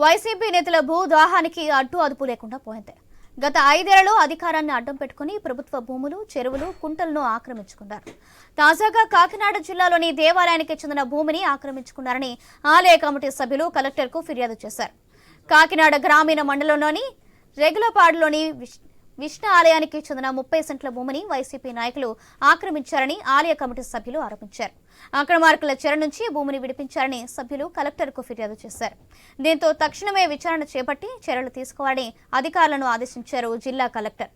YCP నేతల భూదాహానికి అడ్డు అదుపు లేకుండా పోయింది. గత 5 ఏళ్లలో అధికారాన్ని అడ్డం పెట్టుకుని ప్రభుత్వ భూములు, చెరువులు, కుంటలను ఆక్రమించుకున్నారు. తాజాగా కాకినాడ జిల్లాలోని దేవాలయానికి చెందిన భూమిని ఆక్రమించుకున్నారని ఆలయ కమిటీ సభ్యులు కలెక్టర్కు ఫిర్యాదు చేశారు. కాకినాడ గ్రామీణ మండలంలోని రెగులపాడులోని విష్ణు ఆలయానికి చెందిన 30 సెంట్ల భూమిని వైసీపీ నాయకులు ఆక్రమించారని ఆలయ కమిటీ సభ్యులు ఆరోపించారు. అక్రమార్కుల చెర నుంచి భూమిని విడిపించారని సభ్యులు కలెక్టర్కు ఫిర్యాదు చేశారు. దీంతో తక్షణమే విచారణ చేపట్టి చర్యలు తీసుకోవాలని అధికారులను ఆదేశించారు జిల్లా కలెక్టర్.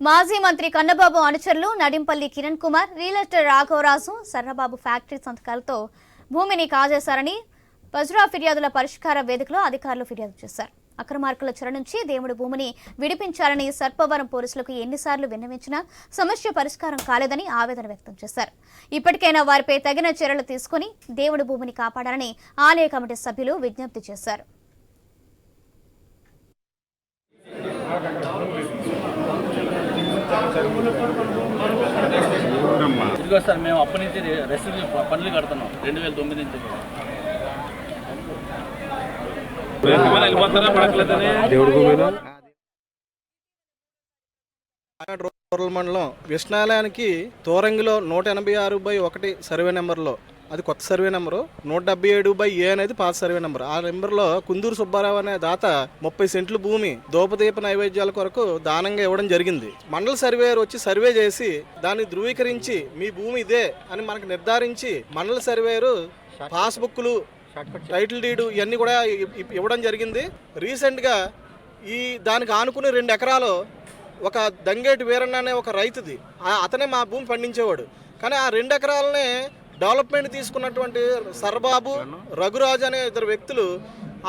మాజీ మంత్రి కన్నబాబు అనుచరులు నడింపల్లి కిరణ్ కుమార్, రియల్టర్ రాఘవరాజు, సర్రబాబు ఫ్యాక్టరీ సంతకాలతో భూమిని కాజేశారని పజరా ఫిర్యాదుల పరిష్కార వేదికలో అధికారులు ఫిర్యాదు చేశారు. అక్రమార్కుల చెర నుంచి దేవుడి భూమిని విడిపించాలని సర్పవరం పోలీసులకు ఎన్నిసార్లు విన్నవించినా సమస్య పరిష్కారం కాలేదని ఆవేదన వ్యక్తం చేశారు. ఇప్పటికైనా వారిపై తగిన చర్యలు తీసుకుని దేవుడి భూమిని కాపాడాలని ఆలయ కమిటీ సభ్యులు విజ్ఞప్తి చేశారు. ఇదిగో సార్, మేము అప్పటి నుంచి రెసిడెన్షియల్ పనులు కడుతున్నాం 2009 నుంచి. రూరల్ మండలం విష్ణాలయానికి తోరంగిలో 186/1 సర్వే నెంబర్లో, అది కొత్త సర్వే నెంబరు, 177/A అనేది పాత సర్వే నెంబర్. ఆ నెంబర్లో కుందూరు సుబ్బారావు అనే దాత 30 సెంట్లు భూమి ధూపదీప నైవేద్యాల కొరకు దానంగా ఇవ్వడం జరిగింది. మండల సర్వేయర్ వచ్చి సర్వే చేసి దాన్ని ధృవీకరించి మీ భూమి ఇదే అని మనకు నిర్ధారించి మండల సర్వేయరు పాస్బుక్లు, టైటిల్ డీడు ఇవన్నీ కూడా ఇవ్వడం జరిగింది. రీసెంట్గా దానికి ఆనుకుని 2 ఎకరాలు ఒక దంగేటి వీరన్న అనే ఒక రైతుది, అతనే మా భూమి పండించేవాడు. కానీ ఆ 2 ఎకరాలనే డెవలప్మెంట్ తీసుకున్నటువంటి సర్బాబు, రఘురాజు అనే 2 వ్యక్తులు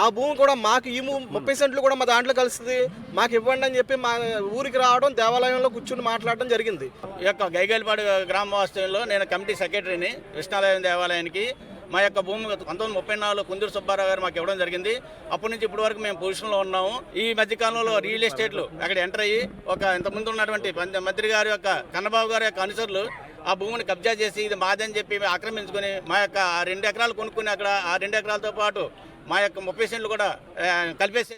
ఆ భూమి కూడా మాకు ఈ 30 సెంట్లు కూడా మా దాంట్లో కలుస్తుంది, మాకు ఇవ్వండి అని చెప్పి మా ఊరికి రావడం, దేవాలయంలో కూర్చుని మాట్లాడడం జరిగింది. ఈ యొక్క గైగల్పాడు గ్రామ వాస్తవ్యంలో నేను కమిటీ సెక్రటరీని. విష్ణాలయం దేవాలయానికి మా యొక్క భూమి 1934 కుందూరు సుబ్బారావు గారు మాకు ఇవ్వడం జరిగింది. అప్పటి నుంచి ఇప్పటి వరకు మేము పొజిషన్లో ఉన్నాము. ఈ మధ్యకాలంలో రియల్ ఎస్టేట్లు అక్కడ ఎంటర్ అయ్యి ఇంతకుముందు ఉన్నటువంటి మంత్రి గారి యొక్క కన్నబాబు గారి యొక్క అనుచరులు ఆ భూమిని కబ్జా చేసి ఇది మాదని చెప్పి ఆక్రమించుకొని మా యొక్క 2 ఎకరాలు కొనుక్కుని అక్కడ ఆ 2 ఎకరాలతో పాటు మా యొక్క 30 సెంట్లు కూడా కలిపేసి